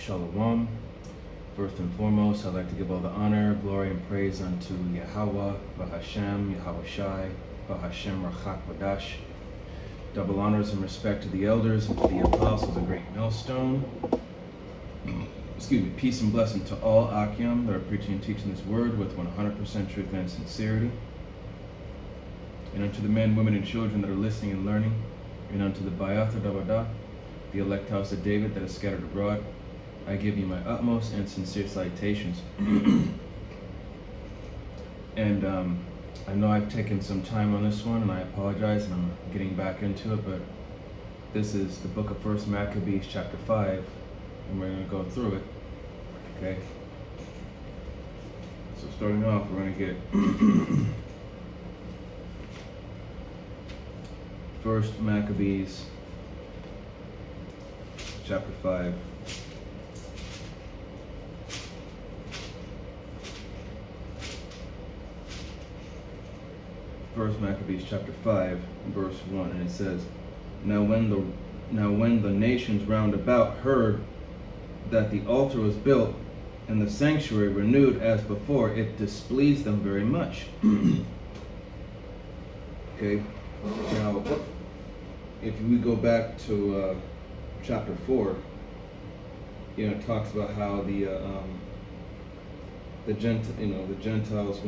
Shalom. First and foremost, I'd like to give all the honor, glory, and praise unto Yahweh, Bahashem, Yahawashi, Bahashem, Rachak, Wadash. Double honors and respect to the elders and to the apostles, a great millstone. Peace and blessing to all Akim that are preaching and teaching this word with 100% truth and sincerity. And unto the men, women, and children that are listening and learning, and unto the Bayath Davada, the elect house of David that is scattered abroad, I give you my utmost and sincere salutations. And I know I've taken some time on this one, and I apologize, and I'm getting back into it, but this is the book of 1 Maccabees chapter 5, and we're going to go through it, okay? So starting off, we're going to get 1 Maccabees chapter 5. First Maccabees chapter 5, verse 1, and it says, Now when the nations round about heard that the altar was built and the sanctuary renewed as before, it displeased them very much. Okay, now if we go back to chapter 4, it talks about how the Gentiles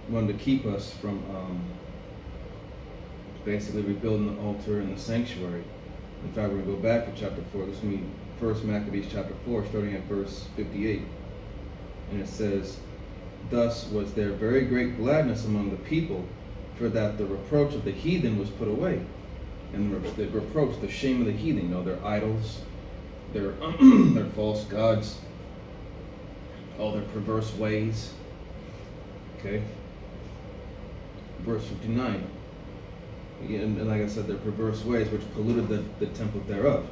wanted to keep us from basically rebuilding the altar and the sanctuary. In fact, we're going to go back to chapter 4. This is going to be 1 Maccabees chapter 4, starting at verse 58. And it says, Thus was there very great gladness among the people, for that the reproach of the heathen was put away. And the reproach, the shame of the heathen, their idols, their false gods, all their perverse ways. Okay? Verse 59, and like I said, their perverse ways which polluted the temple thereof.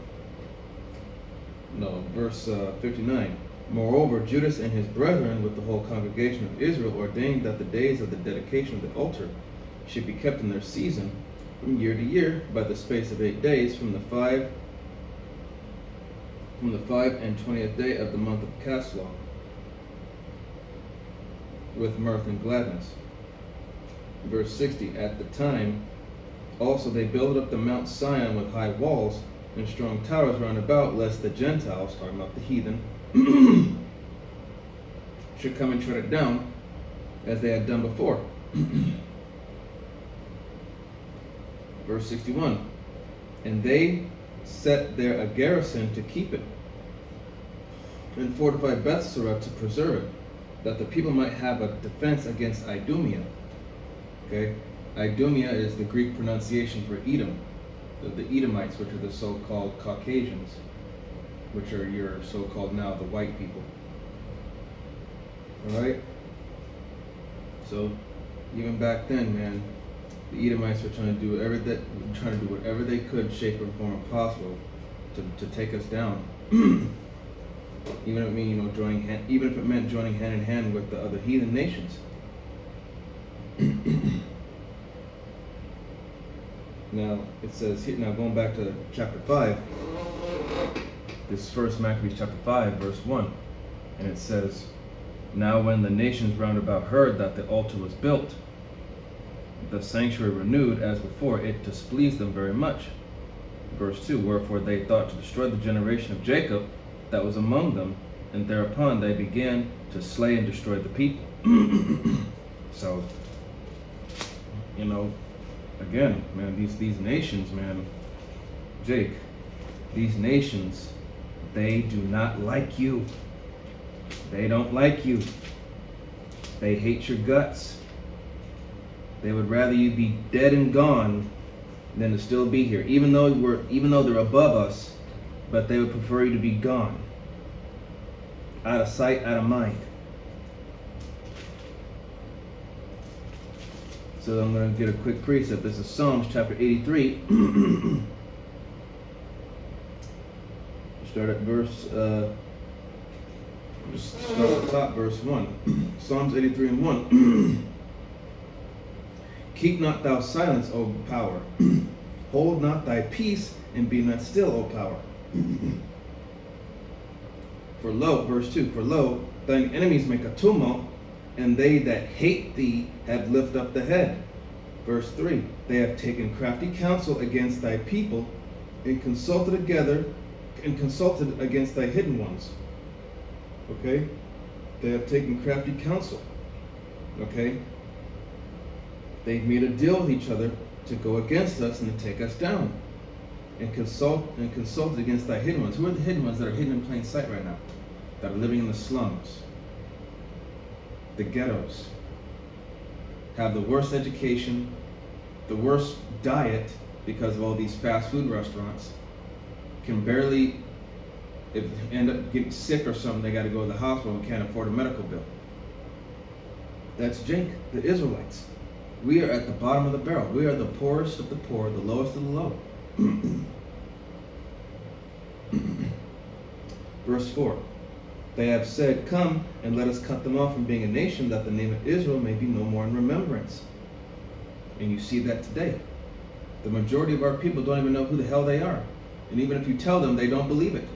Verse 59, Moreover, Judas and his brethren with the whole congregation of Israel ordained that the days of the dedication of the altar should be kept in their season from year to year by the space of 8 days from the 5 and 20th day of the month of Caslau, with mirth and gladness. Verse 60, At the time also they built up the Mount Sion with high walls and strong towers round about, lest the Gentiles, talking about the heathen, should come and tread it down, as they had done before. Verse 61, And they set there a garrison to keep it, and fortified Bethsura to preserve it, that the people might have a defense against Idumea. Okay, Idumea is the Greek pronunciation for Edom, the Edomites, which are the so-called Caucasians, which are your so-called now the white people. All right. So even back then, man, the Edomites were trying to do whatever they could, shape or form possible, to take us down. Even if it meant joining hand in hand with the other heathen nations. Now it says here, now going back to chapter 5, this is 1 Maccabees chapter 5, verse 1, and it says, Now when the nations round about heard that the altar was built, the sanctuary renewed as before, it displeased them very much. Verse 2, Wherefore they thought to destroy the generation of Jacob that was among them, and thereupon they began to slay and destroy the people. So, again, man, these nations, man, Jake, these nations, they do not like you. They don't like you. They hate your guts. They would rather you be dead and gone than to still be here. Even though they're above us, but they would prefer you to be gone. Out of sight, out of mind. So I'm going to get a quick precept. This is Psalms chapter 83. Start at just start at the top, verse 1. Psalms 83 and 1. Keep not thou silence, O power. Hold not thy peace, and be not still, O power. For lo, verse 2, for lo, thine enemies make a tumult, and they that hate thee have lifted up the head. Verse 3, they have taken crafty counsel against thy people, and consulted against thy hidden ones. Okay? They have taken crafty counsel. Okay? They've made a deal with each other to go against us and to take us down. And consulted against thy hidden ones. Who are the hidden ones that are hidden in plain sight right now? That are living in the slums, the ghettos, have the worst education, the worst diet because of all these fast food restaurants, can barely, if they end up getting sick or something, they got to go to the hospital and can't afford a medical bill. That's Jake, the Israelites. We are at the bottom of the barrel. We are the poorest of the poor, the lowest of the low. Verse 4, they have said, come and let us cut them off from being a nation, that the name of Israel may be no more in remembrance. And you see that today. The majority of our people don't even know who the hell they are. And even if you tell them, they don't believe it.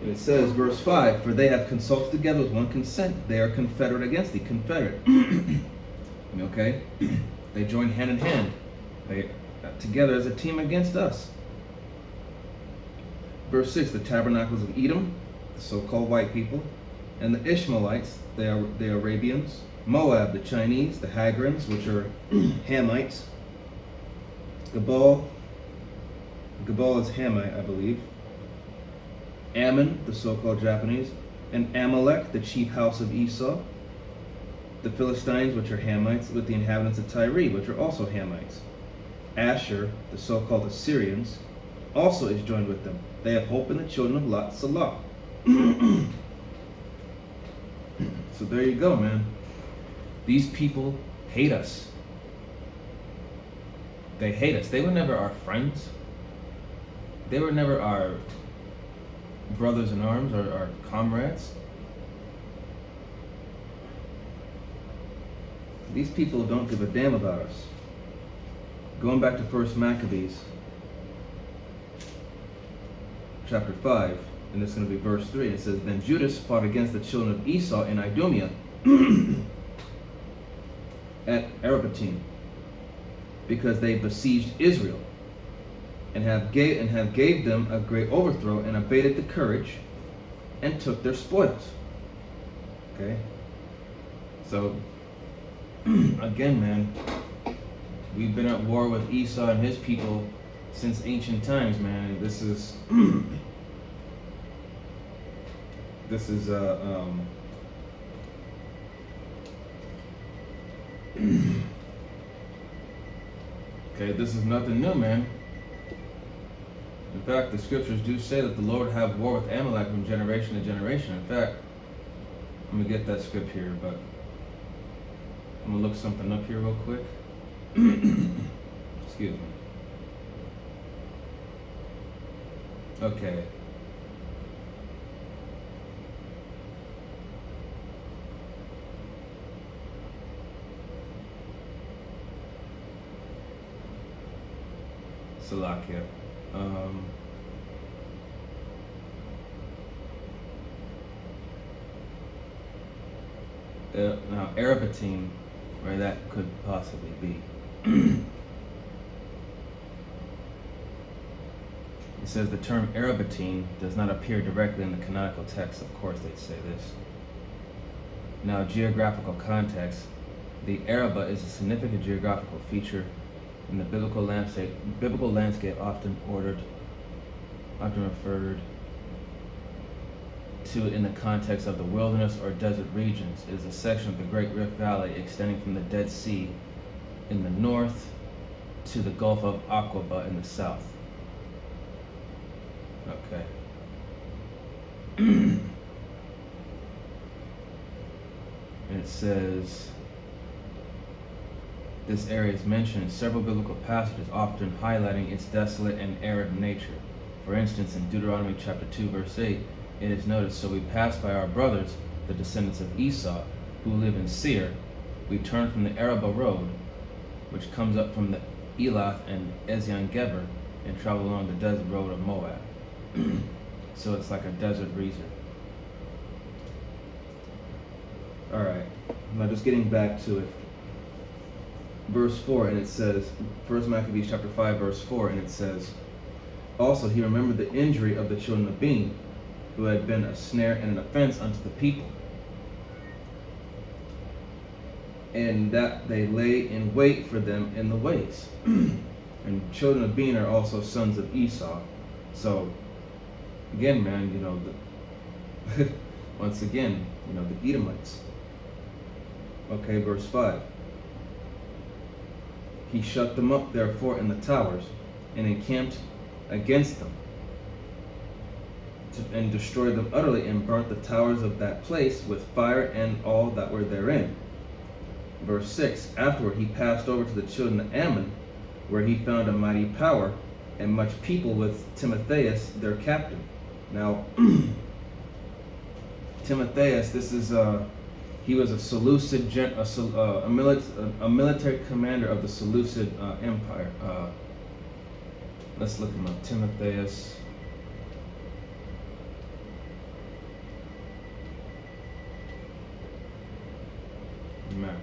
And it says, verse 5, for they have consulted together with one consent. They are confederate against thee. Confederate. Okay? They join hand in hand. They together as a team against us. Verse 6, the tabernacles of Edom, the so-called white people, and the Ishmaelites, the Arabians, Moab, the Chinese, the Hagrims, which are Hamites, Gabal is Hamite, I believe, Ammon, the so-called Japanese, and Amalek, the chief house of Esau, the Philistines, which are Hamites, with the inhabitants of Tyre, which are also Hamites. Asher, the so-called Assyrians, also is joined with them. They have hope in the children of Lot, Salah. So there you go, man. These people hate us. They hate us. They were never our friends. They were never our brothers in arms or our comrades. These people don't give a damn about us. Going back to 1 Maccabees, chapter 5, and this is going to be verse 3. It says, then Judas fought against the children of Esau in Idumea at Arabatim, because they besieged Israel, and have gave them a great overthrow, and abated the courage, and took their spoils. Okay? So, again, man, we've been at war with Esau and his people since ancient times, man. And this is okay, this is nothing new, man. In fact, the scriptures do say that the Lord have war with Amalek from generation to generation. In fact, I'm gonna get that script here, but I'm gonna look something up here real quick. Excuse me. Okay. Salakia. Now, Arabatim, where that could possibly be. It says the term Arabatim does not appear directly in the canonical text. Of course, they'd say this. Now, geographical context. The Araba is a significant geographical feature in the biblical landscape, often referred to in the context of the wilderness or desert regions. It is a section of the Great Rift Valley extending from the Dead Sea in the north to the Gulf of Aqaba in the south. Okay. And it says this area is mentioned in several biblical passages, often highlighting its desolate and arid nature. For instance, in Deuteronomy chapter 2, verse 8, it is noted, so we passed by our brothers, the descendants of Esau, who live in Seir. We turned from the Araba road, which comes up from the Elath and Ezion Geber, and traveled along the desert road of Moab. So it's like a desert region. Alright, now just getting back to it. Verse 4, and it says, 1 Maccabees chapter 5, verse 4, and it says, also he remembered the injury of the children of Bean, who had been a snare and an offense unto the people, and that they lay in wait for them in the ways. And children of Bean are also sons of Esau. So, again, man, once again, the Edomites. Okay, verse 5. He shut them up, therefore, in the towers, and encamped against them, and destroyed them utterly, and burnt the towers of that place with fire and all that were therein. Verse 6. Afterward he passed over to the children of Ammon, where he found a mighty power and much people with Timotheus their captain. Now, Timotheus, this is he was a Seleucid, a military commander of the Seleucid Empire. Let's look him up. Timotheus. Maccabees.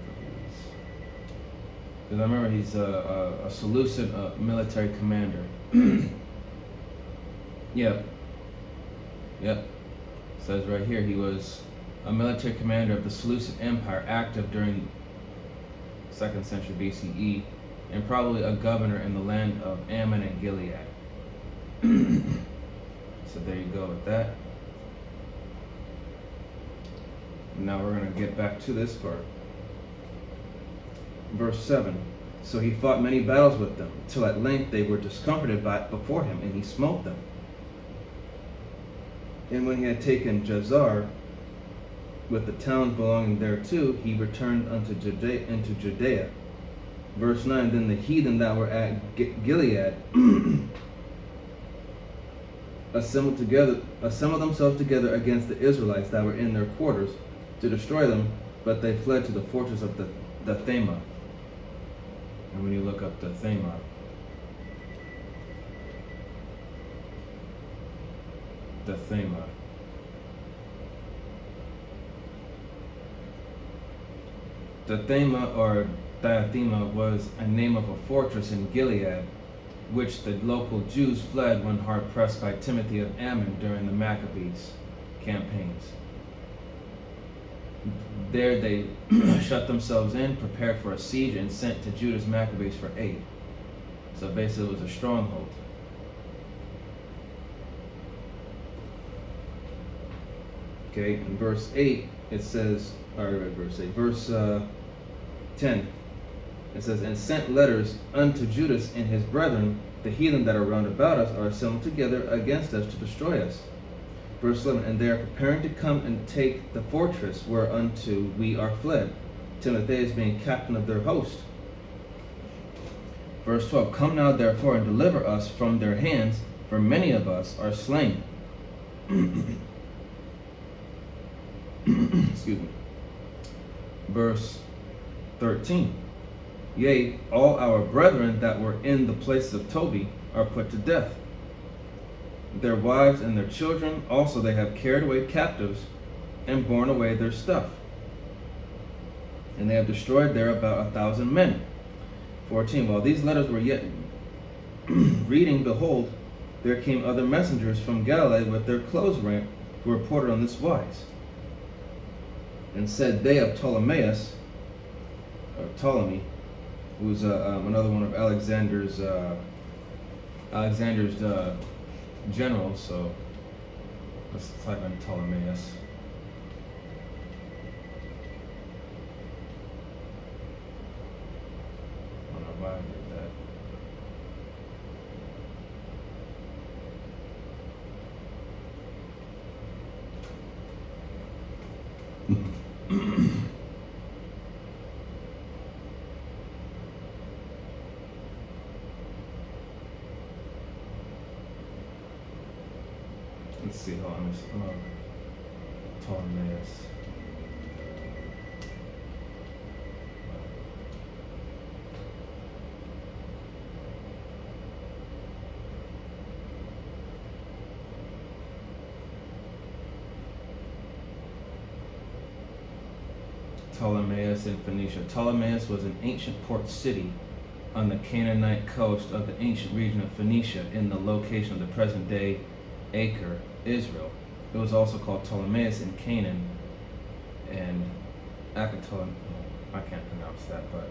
Because I remember he's a Seleucid military commander. Yep. Says right here he was a military commander of the Seleucid Empire, active during 2nd century BCE, and probably a governor in the land of Ammon and Gilead. So there you go with that. Now we're going to get back to this part. Verse 7. So he fought many battles with them, till at length they were discomfited before him, and he smote them. And when he had taken Jazer, with the towns belonging thereto, he returned into Judea. Verse 9. Then the heathen that were at Gilead assembled themselves together against the Israelites that were in their quarters to destroy them, but they fled to the fortress of the Thema. And when you look up the Thema, the Thema or Diathema was a name of a fortress in Gilead, which the local Jews fled when hard pressed by Timothy of Ammon during the Maccabees campaigns. There they shut themselves in, prepared for a siege, and sent to Judah's Maccabees for aid. So basically it was a stronghold. Okay, in verse 8 it says, verse 10, it says, and sent letters unto Judas and his brethren, the heathen that are round about us are assembled together against us to destroy us. Verse 11, and they are preparing to come and take the fortress whereunto we are fled, Timotheus being captain of their host. Verse 12, come now therefore and deliver us from their hands, for many of us are slain. Excuse me. Verse 13, yea, all our brethren that were in the place of Toby are put to death. Their wives and their children also they have carried away captives and borne away their stuff. And they have destroyed there about 1,000 men. 14, while these letters were yet reading, behold, there came other messengers from Galilee with their clothes rent, who reported on this wise. And said they of Ptolemy, who's another one of Alexander's generals. So let's type in Ptolemaeus. I don't know why I did that. Let's see, hold on. Ptolemaeus. Ptolemais in Phoenicia. Ptolemais was an ancient port city on the Canaanite coast of the ancient region of Phoenicia in the location of the present-day Acre, Israel. It was also called Ptolemais in Canaan and Akatolim. I can't pronounce that, but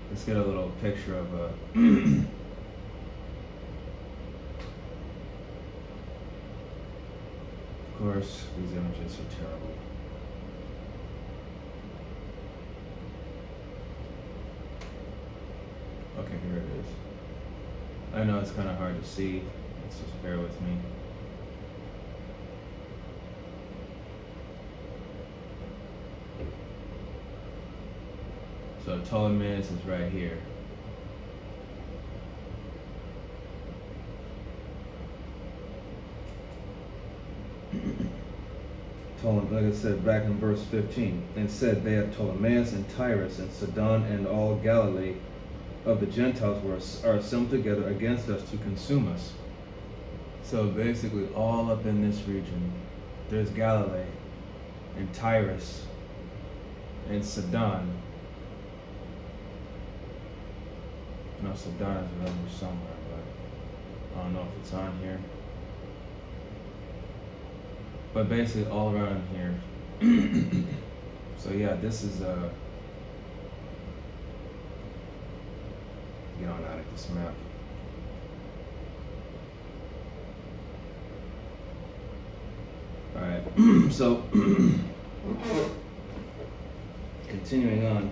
let's get a little picture of a Of course, these images are terrible. Okay, here it is. I know it's kind of hard to see. Let's just bear with me. So Ptolemais is right here. Like I said back in verse 15, and said they have Ptolemais and Tyrus and Sidon and all Galilee of the Gentiles are assembled together against us to consume us. So basically all up in this region, there's Galilee and Tyrus and Sidon. No, Sidon is around somewhere, but I don't know if it's on here. But basically all around here. So yeah, this is get on out of this map. Alright, so continuing on.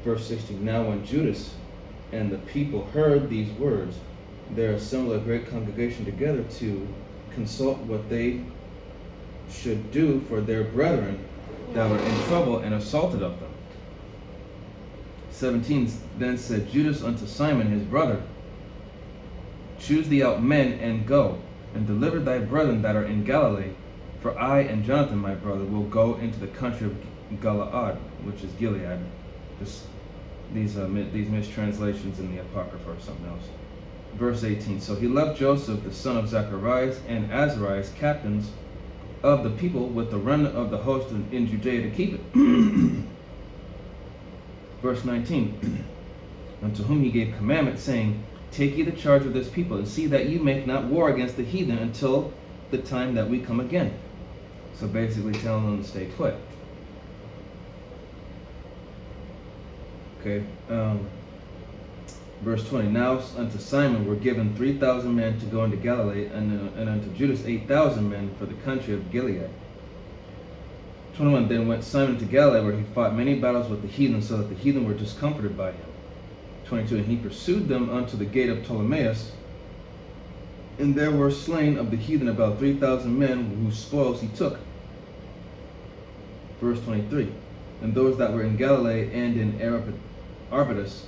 Verse 16, now when Judas and the people heard these words, there assembled a great congregation together to consult what they should do for their brethren that were in trouble and assaulted of them. 17, then said Judas unto Simon his brother, choose thee out men and go, and deliver thy brethren that are in Galilee, for I and Jonathan my brother will go into the country of Galaad, which is Gilead. These mistranslations in the Apocrypha or something else. Verse 18, so he left Joseph the son of Zacharias and Azarias captains of the people with the remnant of the host in Judea to keep it. Verse 19, unto whom he gave commandment, saying, take ye the charge of this people, and see that you make not war against the heathen until the time that we come again. So basically telling them to stay put. Okay, verse 20, now unto Simon were given 3,000 men to go into Galilee, and unto Judas 8,000 men for the country of Gilead. 21, then went Simon to Galilee, where he fought many battles with the heathen, so that the heathen were discomforted by him. 22, and he pursued them unto the gate of Ptolemais, and there were slain of the heathen about 3,000 men, whose spoils he took. Verse 23, and those that were in Galilee and in Arbutus,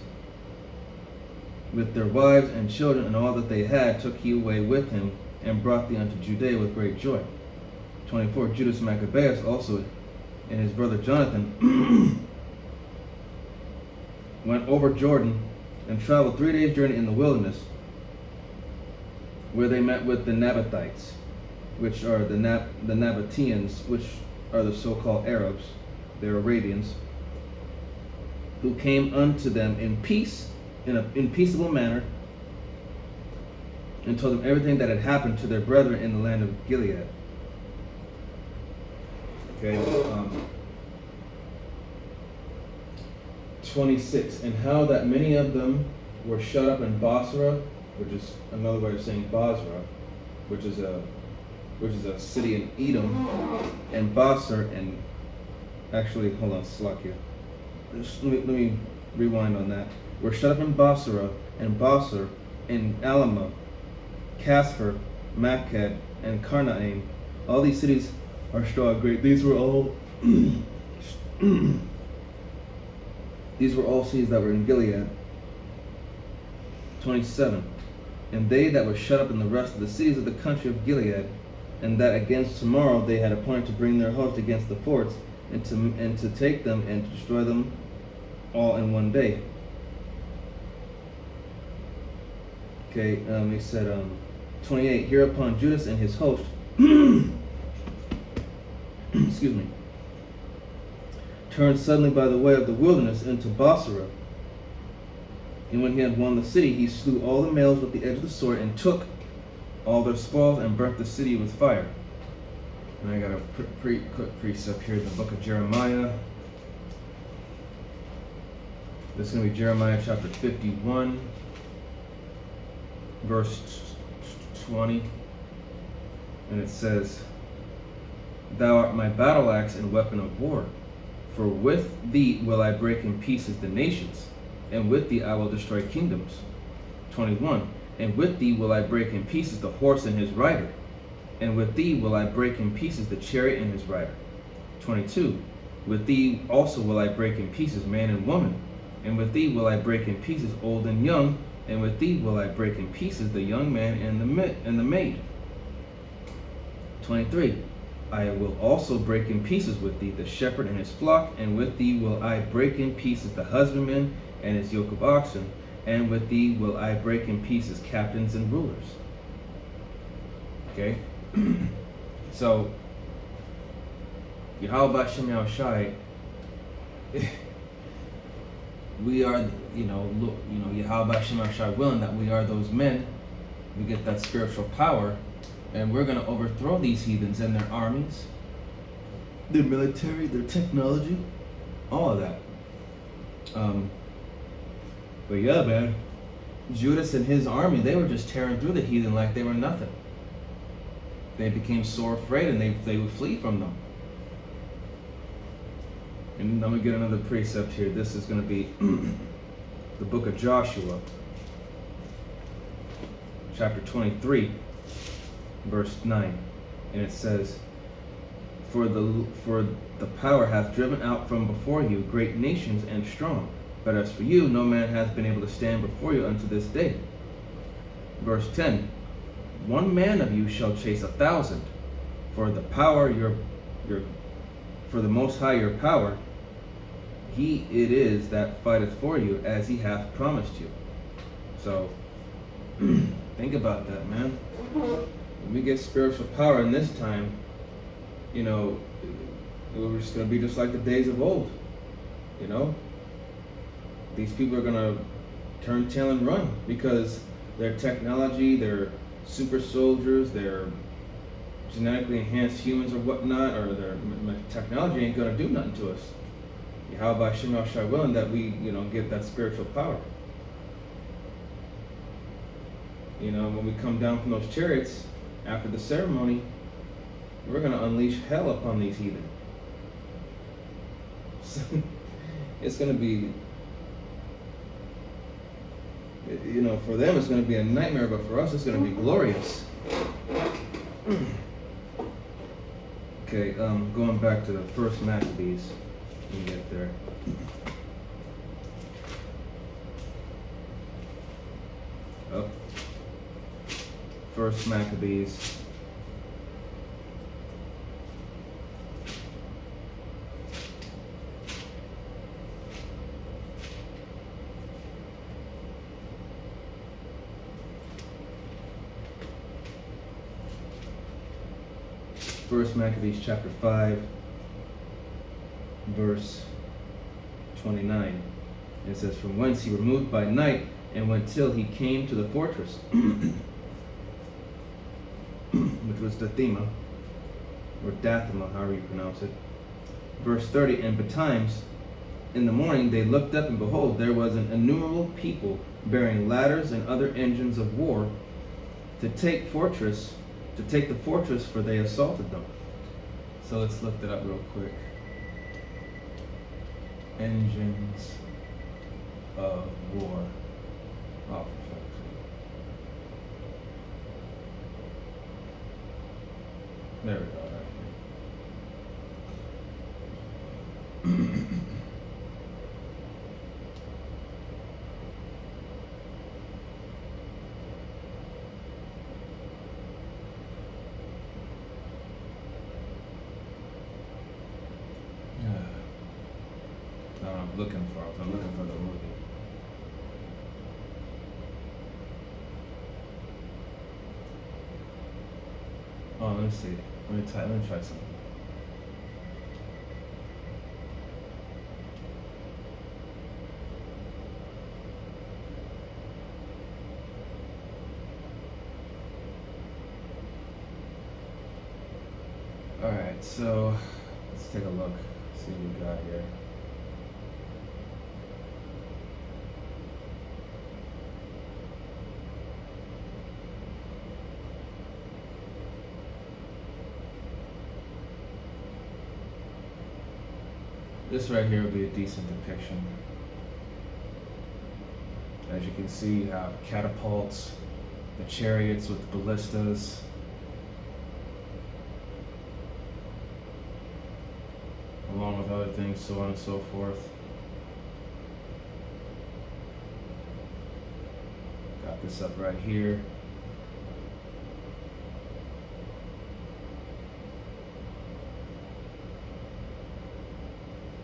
with their wives and children and all that they had, took he away with him, and brought thee unto Judea with great joy. 24, Judas Maccabeus also and his brother Jonathan went over Jordan and traveled 3 days' journey in the wilderness, where they met with the Nabathites, which are the Nabateans, which are the so-called Arabs, they're Arabians, who came unto them in peace, in peaceable manner, and told them everything that had happened to their brethren in the land of Gilead. Okay. 26, and how that many of them were shut up in Basra, which is another way of saying Basra, which is a city in Edom, and Basra, and actually, hold on, Slakia. Let me rewind on that. Were shut up in Basra, and Basra, and Alama, Casper, Makkah, and Karnaim. All these cities are still great. These were all cities that were in Gilead. 27. And they that were shut up in the rest of the cities of the country of Gilead, and that against tomorrow they had appointed to bring their host against the forts, and to take them and to destroy them all in one day. Okay, he said, 28. Hereupon Judas and his host, excuse me, turned suddenly by the way of the wilderness into Bosra. And when he had won the city, he slew all the males with the edge of the sword, and took all their spoils, and burnt the city with fire. And I got a quick precept here in the book of Jeremiah. This is going to be Jeremiah chapter 51, verse 20. And it says, Thou art my battle axe and weapon of war. For with thee will I break in pieces the nations, and with thee I will destroy kingdoms. 21. And with thee will I break in pieces the horse and his rider, and with thee will I break in pieces the chariot and his rider. 22. With thee also will I break in pieces man and woman, and with thee will I break in pieces old and young, and with thee will I break in pieces the young man and the maid. 23. I will also break in pieces with thee the shepherd and his flock, and with thee will I break in pieces the husbandman and his yoke of oxen, and with thee will I break in pieces captains and rulers. Okay? So, Yahweh Shem Yahushai, we are, Yahweh Shem Yahushai willing that we are those men. We get that spiritual power, and we're going to overthrow these heathens and their armies, their military, their technology, all of that. But yeah, man, Judas and his army, they were just tearing through the heathen like they were nothing. They became sore afraid, and they would flee from them. And I'm going to get another precept here. This is going to be the book of Joshua, chapter 23, verse 9. And it says, For the power hath driven out from before you great nations and strong. But as for you, no man hath been able to stand before you unto this day. Verse 10. One man of you shall chase 1,000, for the power for the Most High your power, he it is that fighteth for you, as he hath promised you. So think about that, man. When we get spiritual power in this time, we're just gonna be just like the days of old. These people are gonna turn tail and run because their technology, their super soldiers, their genetically enhanced humans or whatnot, or their technology ain't gonna do nothing to us. How about Shem Yahushai willing that we, get that spiritual power? When we come down from those chariots after the ceremony, we're gonna unleash hell upon these heathen. It's gonna be, for them it's gonna be a nightmare, but for us it's gonna be glorious. Okay, going back to the first Maccabees. Let me get there. Oh. First Maccabees. First Maccabees chapter 5, verse 29. And it says, From whence he removed by night, and went till he came to the fortress, which was Dathema, or Dathema, however you pronounce it. Verse 30, And betimes in the morning they looked up, and behold, there was an innumerable people bearing ladders and other engines of war to take the fortress, for they assaulted them. So let's look that up real quick. Engines of war. Oh, for fuck's sake. There we go, right here. I'm looking for the movie. Oh, let me see. Let me try something. Alright, so let's take a look. See what we got here. This right here will be a decent depiction. As you can see, catapults, the chariots with ballistas. Along with other things, so on and so forth. Got this up right here.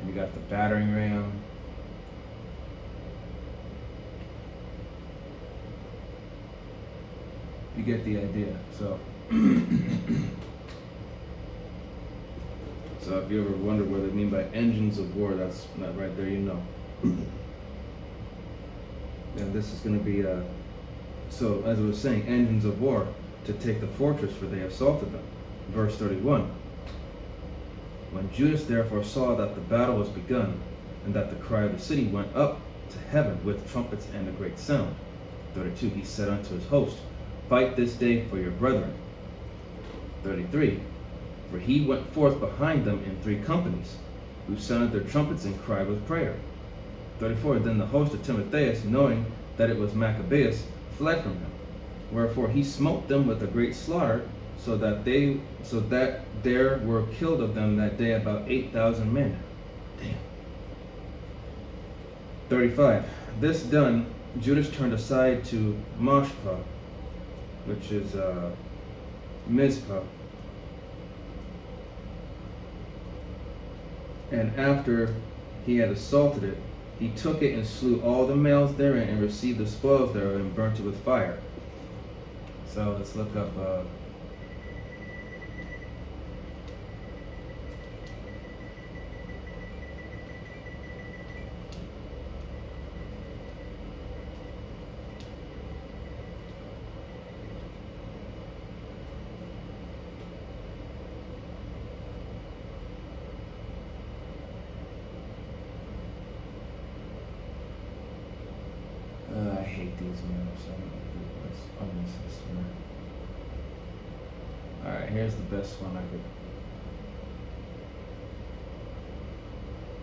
And you got the battering ram. You get the idea. So So if you ever wonder what they mean by engines of war, that's not right there, you know. And this is going to be, so as I was saying, engines of war to take the fortress, for they assaulted them. Verse 31. When Judas therefore saw that the battle was begun, and that the cry of the city went up to heaven with trumpets and a great sound. 32. He said unto his host, Fight this day for your brethren. 33. For he went forth behind them in 3 companies, who sounded their trumpets and cried with prayer. 34. Then the host of Timotheus, knowing that it was Maccabees, fled from him. Wherefore he smote them with a great slaughter, so that there were killed of them that day about 8,000 men. Damn. 35. This done, Judas turned aside to Mashpah, which is Mizpah. And after he had assaulted it, he took it and slew all the males therein, and received the spoils thereof, and burnt it with fire. So let's look up I hate these maps. I'm gonna do this. Alright, here's the best one I could.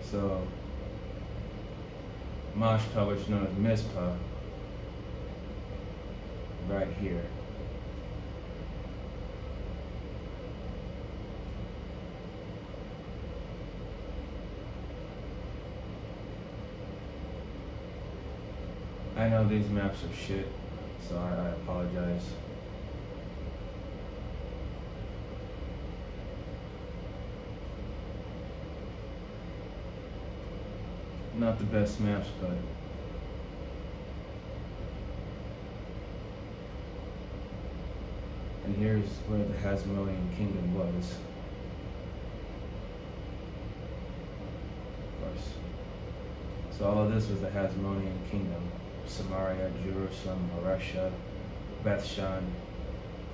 So, Mashpah, which is known as Mizpah, right here. I know these maps are shit, so I apologize. Not the best maps, but and here's where the Hasmonean kingdom was. Of course. So all of this was the Hasmonean kingdom. Samaria, Jerusalem, Maresha, Bethshan,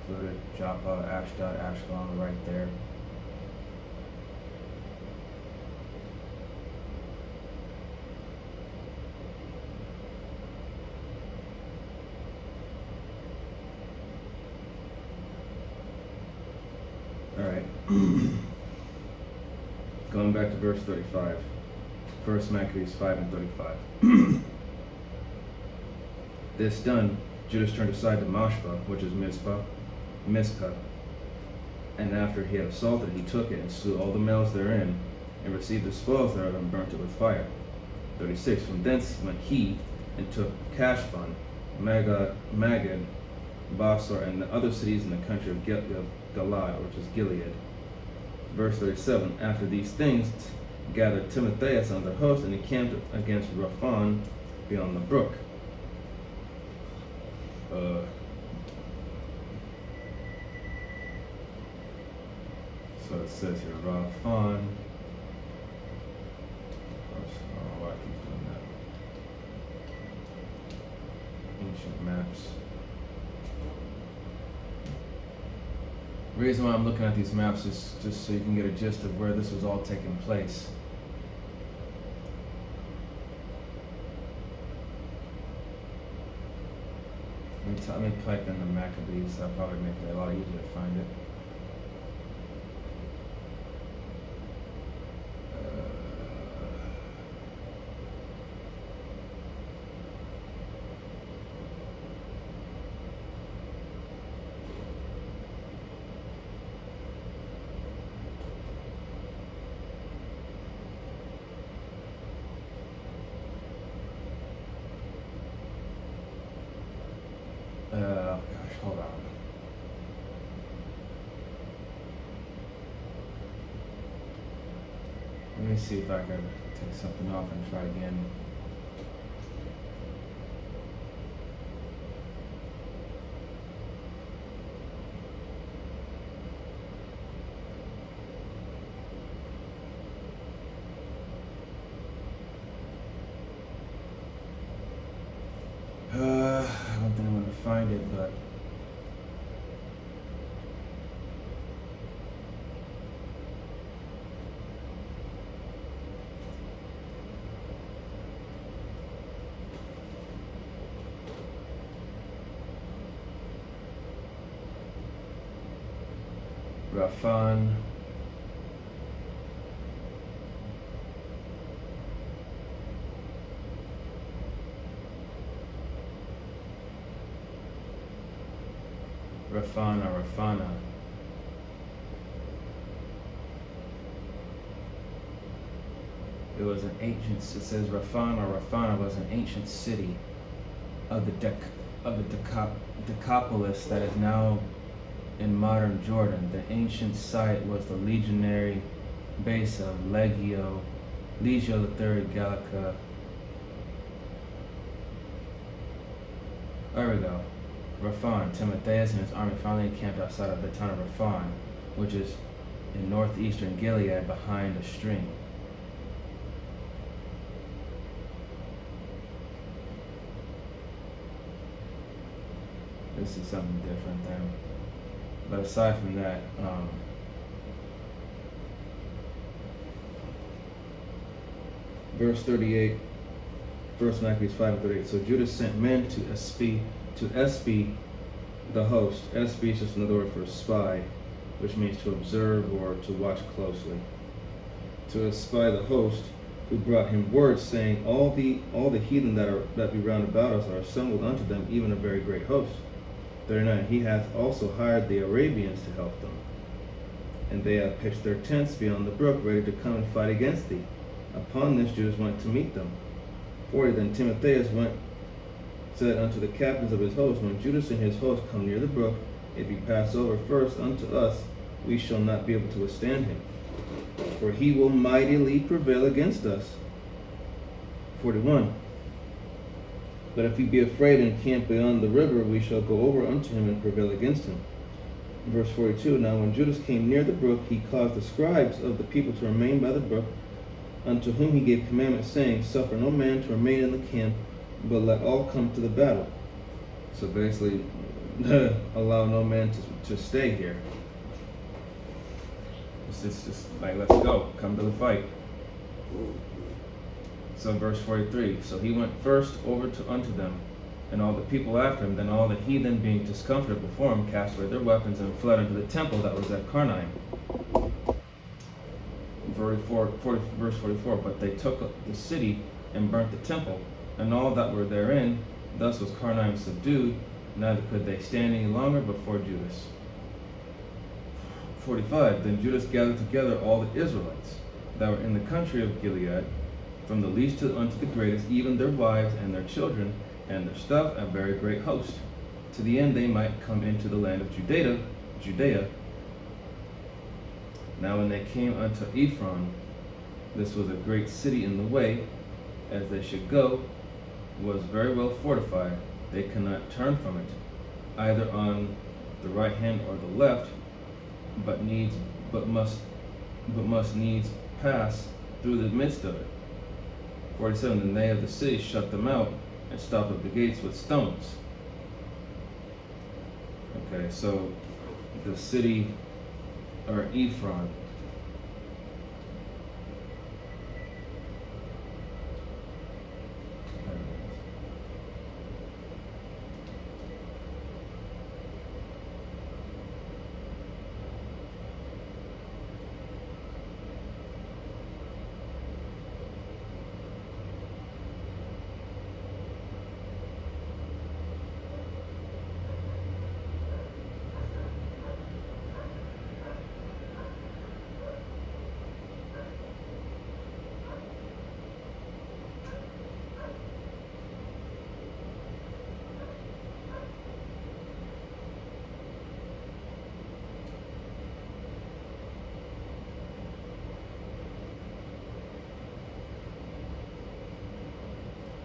included Joppa, Ashdod, Ashkelon, right there. Alright. Going back to verse 35. 1 Maccabees 5 and 35. This done, Judas turned aside to Mashpah, which is Mizpah. And after he had assaulted, he took it and slew all the males therein, and received the spoils thereof, and burnt it with fire. 36. From thence went he and took Cashvan, Magad, Basor, and the other cities in the country of Gilad, which is Gilead. Verse 37. After these things gathered Timotheus and the host, and encamped against Raphan beyond the brook. what it says here. Raphan. Why I keep doing that? Ancient maps. The reason why I'm looking at these maps is just so you can get a gist of where this was all taking place. Let me type in the Maccabees. That'll probably make it a lot easier to find it. Gosh, hold on. Let me see if I can take something off and try again. I don't think I'm going to find it, but Raphan. Rafana. It was an ancient. It says Rafana was an ancient city of the Decapolis that is now in modern Jordan. The ancient site was the legionary base of Legio III Gallica. There we go. Raphan. Timotheus and his army finally encamped outside of the town of Raphan, which is in northeastern Gilead behind a stream. This is something different then. But aside from that, verse 38, 1 Maccabees 5:38. So Judah sent men to espy the host. Espy is just another word for spy, which means to observe or to watch closely. To espy the host, who brought him word, saying, all the heathen that be round about us are assembled unto them, even a very great host. 39. He hath also hired the Arabians to help them, and they have pitched their tents beyond the brook, ready to come and fight against thee. Upon this Judas went to meet them. 40. Then Timotheus said unto the captains of his host, when Judas and his host come near the brook, if he pass over first unto us, we shall not be able to withstand him, for he will mightily prevail against us. 41. But if he be afraid and camp beyond the river, we shall go over unto him and prevail against him. Verse 42. Now when Judas came near the brook, he caused the scribes of the people to remain by the brook, unto whom he gave commandment, saying, suffer no man to remain in the camp, but let all come to the battle. So basically, allow no man to stay here. It's just like, let's go, come to the fight. So verse 43, so he went first over unto them, and all the people after him. Then all the heathen, being discomfited before him, cast away their weapons and fled unto the temple that was at Carnaim. Verse 44, but they took the city and burnt the temple, and all that were therein. Thus was Carnaim subdued, neither could they stand any longer before Judas. 45, then Judas gathered together all the Israelites that were in the country of Gilead, from the least unto the greatest, even their wives and their children, and their stuff, a very great host, to the end they might come into the land of Judea. Now when they came unto Ephron, this was a great city in the way, as they should go, was very well fortified. They cannot turn from it, either on the right hand or the left, but needs but must needs pass through the midst of it. 47. Then they of the city shut them out and stopped up the gates with stones. Okay, so the city, or Ephron,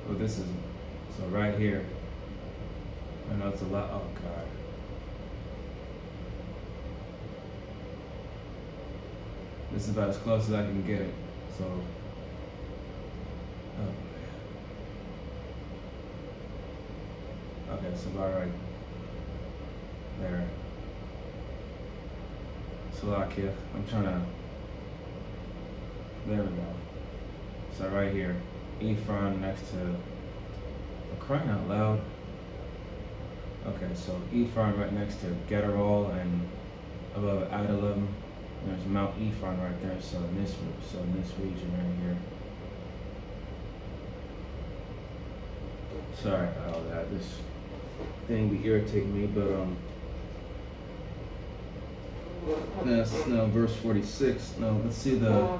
well, this is, so right here, I know it's a lot, oh God. This is about as close as I can get it, so, oh boy. Okay, so about right there. Slovakia, I'm trying to, there we go. So right here, Ephron next to, I'm crying out loud. Okay, so Ephron right next to Gederol and above Adullam. There's Mount Ephron right there. So in this region right here. Sorry about all that. This thing be irritating me, but that's now verse 46. Now let's see now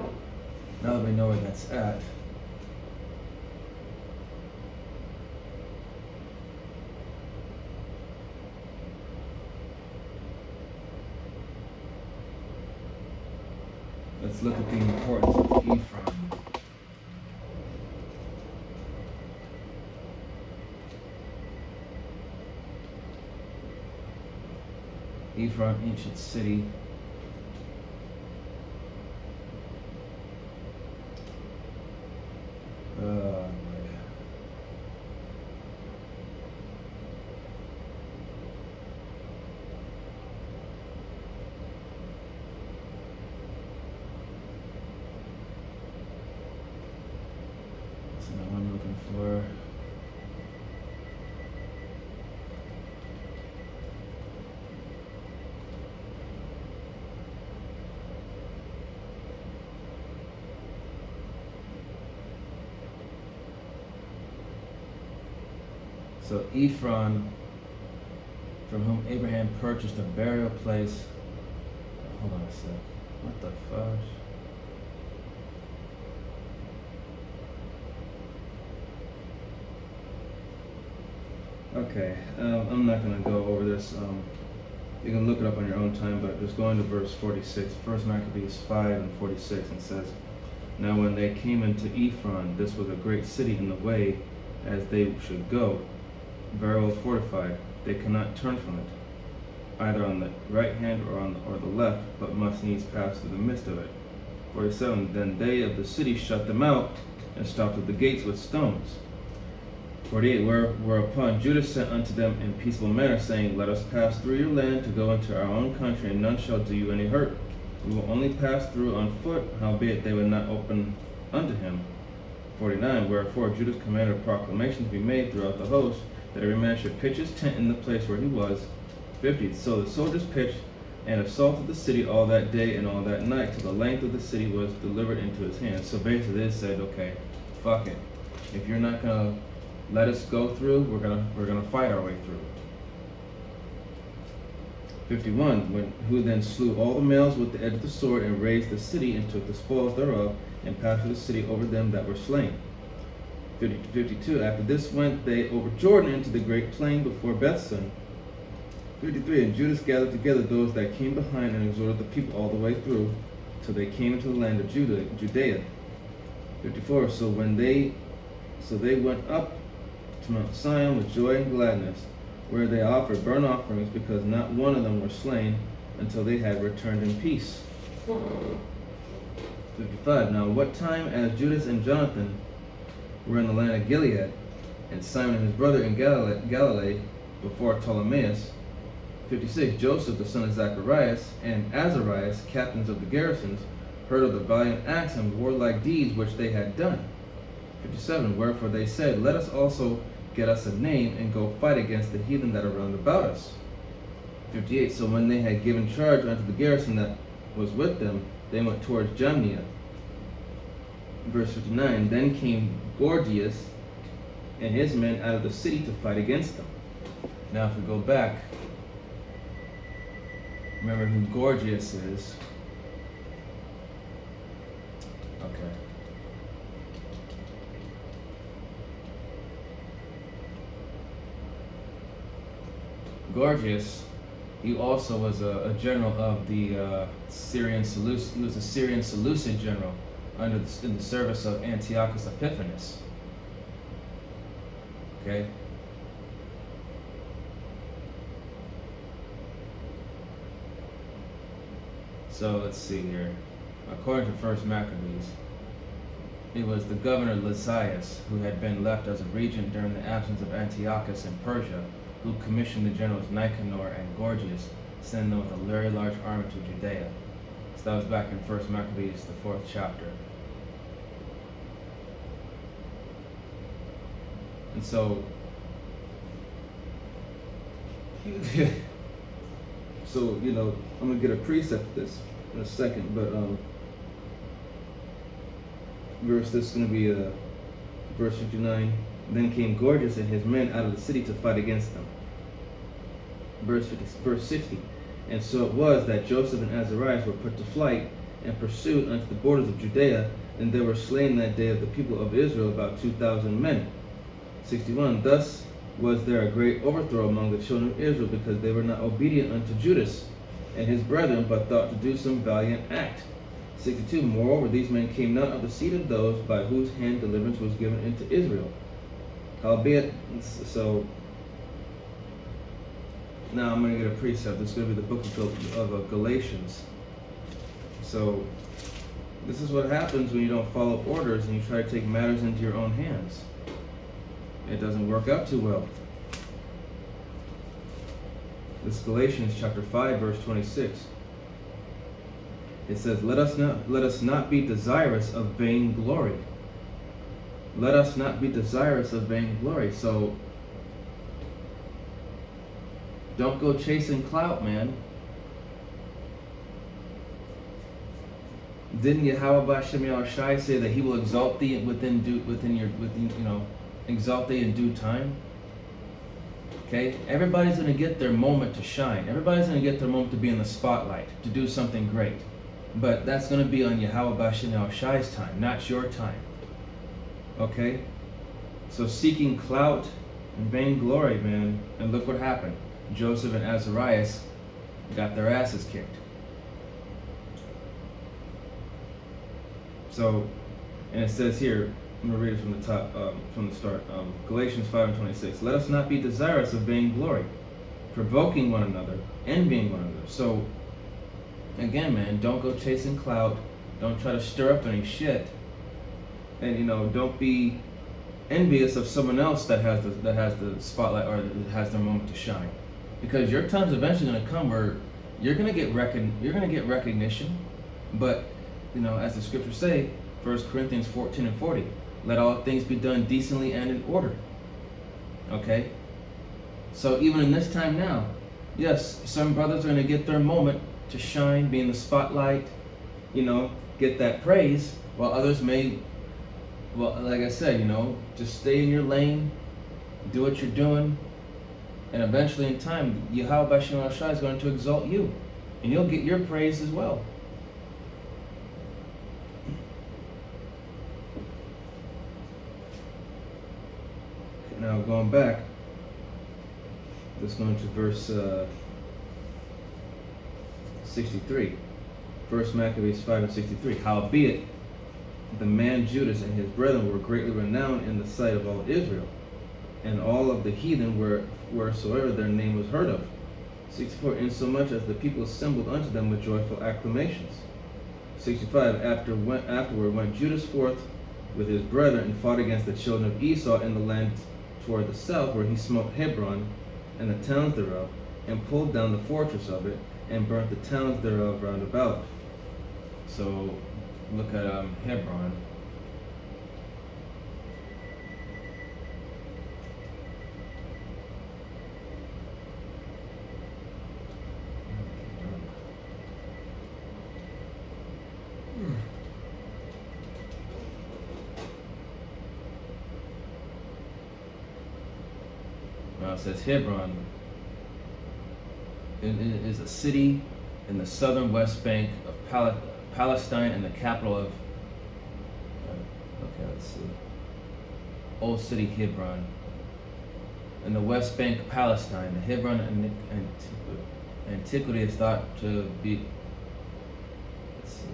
that we know where that's at. Let's look at the importance of Ephron. Ephron, ancient city. That's not what I'm looking for. So Ephron, from whom Abraham purchased a burial place. Hold on a sec. What the fudge? Okay, I'm not going to go over this. You can look it up on your own time, but just going to verse 46. First Maccabees 5 and 46, and says, Now when they came into Ephron, this was a great city in the way as they should go, very well fortified. They cannot turn from it, either on the right hand or the left, but must needs pass through the midst of it. 47. Then they of the city shut them out and stopped at the gates with stones. 48. Whereupon Judah sent unto them in peaceable manner, saying, Let us pass through your land to go into our own country, and none shall do you any hurt. We will only pass through on foot, howbeit they would not open unto him. 49. Wherefore Judah commanded a proclamation to be made throughout the host, that every man should pitch his tent in the place where he was. 50. So the soldiers pitched and assaulted the city all that day and all that night, till the length of the city was delivered into his hands. So basically they said, okay, fuck it. If you're not gonna let us go through, we're gonna fight our way through. 51. Who then slew all the males with the edge of the sword, and razed the city, and took the spoils thereof, and passed through the city over them that were slain. 52. After this went they over Jordan into the great plain before Bethsan. 53. And Judas gathered together those that came behind, and exhorted the people all the way through, till they came into the land of Judea. 54. So they went up to Mount Sion with joy and gladness, where they offered burnt offerings, because not one of them were slain, until they had returned in peace. 55. Now, what time as Judas and Jonathan were in the land of Gilead, and Simon and his brother in Galilee before Ptolemais. 56. Joseph, the son of Zacharias, and Azarias, captains of the garrisons, heard of the valiant acts and warlike deeds which they had done. 57. Wherefore they said, let us also get us a name, and go fight against the heathen that are round about us. 58. So when they had given charge unto the garrison that was with them, they went towards Jamnia. Verse 59. Then came Gorgias and his men out of the city to fight against them. Now if we go back, remember who Gorgias is. Okay. Gorgias, he also was a general of the Syrian Seleucid. He was a Syrian Seleucid general in the service of Antiochus Epiphanes. Okay. So let's see here. According to First Maccabees, it was the governor Lysias, who had been left as a regent during the absence of Antiochus in Persia, who commissioned the generals Nicanor and Gorgias, sending them with a very large army to Judea. So that was back in First Maccabees, the 4th chapter. And so, you know, I'm going to get a precept of this in a second, but this is going to be verse 59. Then came Gorgias and his men out of the city to fight against them. Verse 60. And so it was that Joseph and Azarias were put to flight and pursued unto the borders of Judea, and there were slain that day of the people of Israel about 2,000 men. 61. Thus was there a great overthrow among the children of Israel, because they were not obedient unto Judas and his brethren, but thought to do some valiant act. 62. Moreover, these men came not of the seed of those by whose hand deliverance was given into Israel. Howbeit, so now I'm going to get a precept. This is going to be the book of Galatians. So this is what happens when you don't follow orders and you try to take matters into your own hands. It doesn't work out too well. This is Galatians chapter 5, verse 26. It says, let us not be desirous of vain glory. Let us not be desirous of vain glory. So don't go chasing clout, man. Didn't Yahweh B'Shem Yahushai say that he will exalt thee exalt thee in due time? Okay? Everybody's going to get their moment to shine. Everybody's going to get their moment to be in the spotlight, to do something great. But that's going to be on Yahweh B'Shem Yahushai's time, not your time. Okay? So seeking clout and vainglory, man. And look what happened. Joseph and Azarias got their asses kicked. So, and it says here, I'm going to read it from the top, from the start. Galatians 5:26. Let us not be desirous of vainglory, provoking one another, envying one another. So, again, man, don't go chasing clout. Don't try to stir up any shit. And, you know, don't be envious of someone else that has the spotlight or that has their moment to shine. Because your time's eventually going to come where you're going to get recognition. But, you know, as the scriptures say, 1 Corinthians 14:40, let all things be done decently and in order. Okay? So even in this time now, yes, some brothers are going to get their moment to shine, be in the spotlight, you know, get that praise, while others may, well, like I said, you know, just stay in your lane, do what you're doing, and eventually in time, Yahweh B'Shem Yahushai is going to exalt you, and you'll get your praise as well. Now going back, let's go into verse 63. 1 Maccabees 5:63. Howbeit, the man Judas and his brethren were greatly renowned in the sight of all Israel, and all of the heathen wheresoever their name was heard of. 64. Insomuch as the people assembled unto them with joyful acclamations. 65. Afterward went Judas forth with his brethren and fought against the children of Esau in the land toward the south, where he smote Hebron and the towns thereof, and pulled down the fortress of it, and burnt the towns thereof round about. So look at Hebron. Now it says Hebron is a city in the southern west bank of Palestine and the capital of, okay, let's see, Old City Hebron. In the west bank of Palestine, the Hebron antiquity is thought to be, let's see,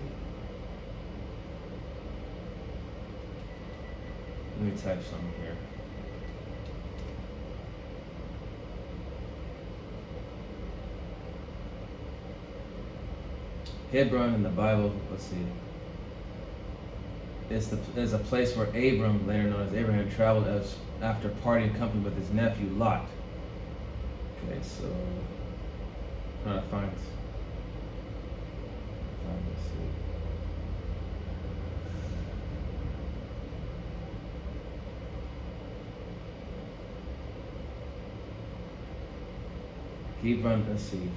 let me type something here. Hebron in the Bible, let's see, is a place where Abram, later known as Abraham, traveled as after parting company with his nephew Lot. Okay, so I'm trying to find this. Hebron, let's see.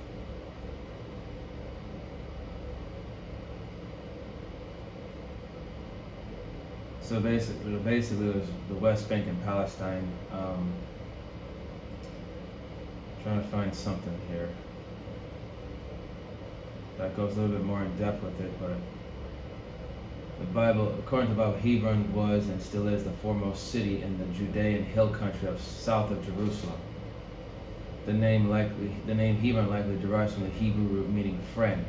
So basically, it was the West Bank in Palestine. Trying to find something here that goes a little bit more in depth with it, but the Bible, according to the Bible, Hebron was and still is the foremost city in the Judean hill country of south of Jerusalem. The name Hebron likely derives from the Hebrew root meaning friend.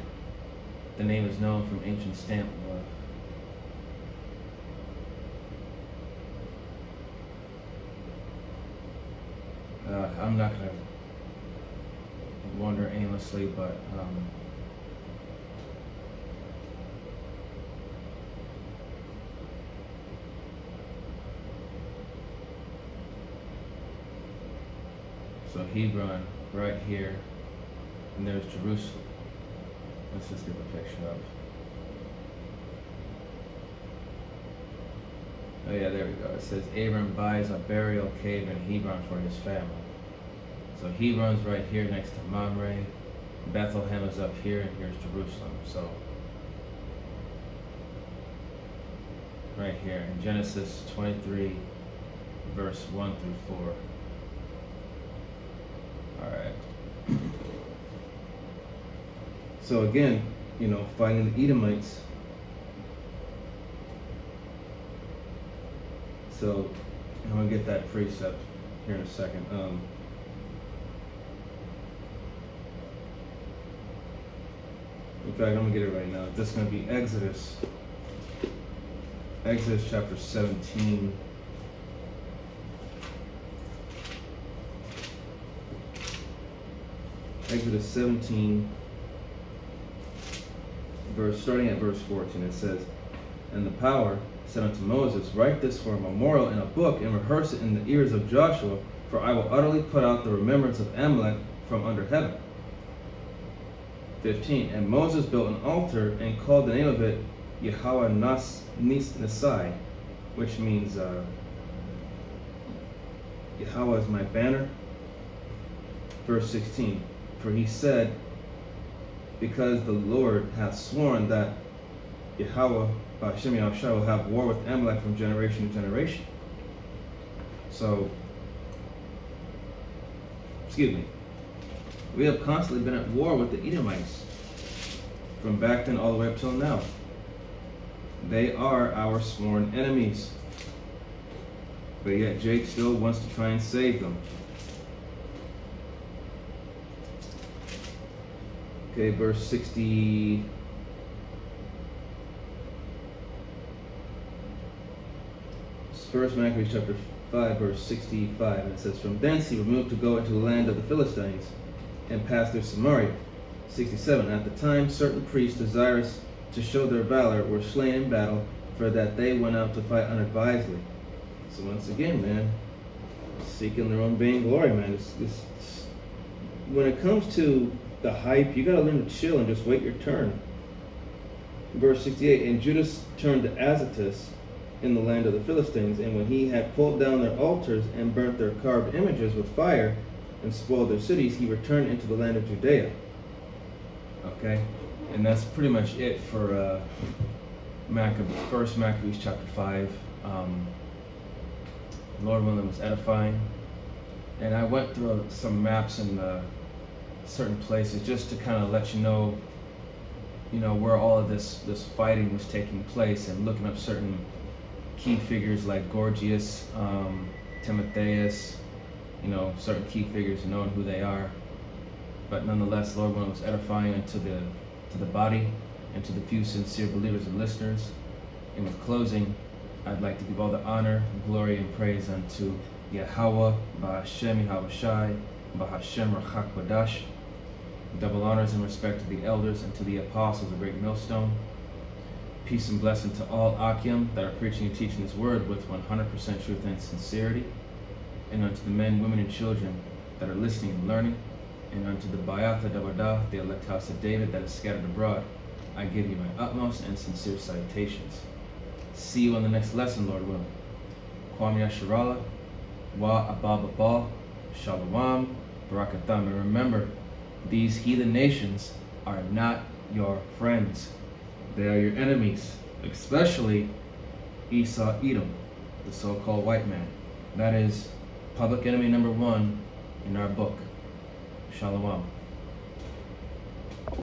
The name is known from ancient stamp. I'm not going to wander aimlessly, but so Hebron right here, and there's Jerusalem. Let's just get the picture up. Oh yeah, there we go. It says Abram buys a burial cave in Hebron for his family. So Hebron's right here next to Mamre. Bethlehem is up here, and here's Jerusalem. So right here in Genesis 23, verse 1 through 4. All right. So again, fighting the Edomites. So I'm gonna get that precept here in a second. In fact, I'm gonna get it right now. This is gonna be Exodus chapter 17. Exodus 17, starting at verse 14, it says, "And the power said unto Moses, Write this for a memorial in a book, and rehearse it in the ears of Joshua, for I will utterly put out the remembrance of Amalek from under heaven." 15, "And Moses built an altar and called the name of it Yahweh Nisai, which means Yahweh is my banner." Verse 16, "For he said, Because the Lord hath sworn that Yahweh Hashem Yahushua will have war with Amalek from generation to generation." So, we have constantly been at war with the Edomites from back then all the way up till now. They are our sworn enemies, but yet Jake still wants to try and save them. Okay, verse 60. First Maccabees chapter 5, verse 65, and it says, "From thence he removed to go into the land of the Philistines, and passed through Samaria." 67, "At the time certain priests desirous to show their valor, were slain in battle, for that they went out to fight unadvisedly. So once again, man, seeking their own vain glory, man. When it comes to the hype, you gotta learn to chill and just wait your turn. Verse 68, and Judas turned to Azotus in the land of the Philistines, and when he had pulled down their altars and burnt their carved images with fire and spoiled their cities, he returned into the land of Judea. Okay, and that's pretty much it for First Maccabees chapter 5. Lord willing, was edifying, and I went through some maps in certain places just to kind of let you know where all of this fighting was taking place, and looking up certain key figures like Gorgias, Timotheus, certain key figures and knowing who they are. But nonetheless, Lord willing, was edifying unto the body and to the few sincere believers and listeners. And with closing, I'd like to give all the honor, glory, and praise unto Yahweh, Ba'Hashem Yahawashi, Ba'Hashem Rachak Badash. Double honors and respect to the elders and to the apostles of Great Millstone. Peace and blessing to all Akim that are preaching and teaching this word with 100% truth and sincerity. And unto the men, women, and children that are listening and learning. And unto the Bayatha Davadah, the elect house of David that is scattered abroad, I give you my utmost and sincere salutations. See you on the next lesson, Lord willing. Kwam Yasharala, Wa Ababa, Shalom, Barakatham. And remember, these heathen nations are not your friends. They are your enemies, especially Esau Edom, the so-called white man. That is public enemy number 1 in our book. Shalom.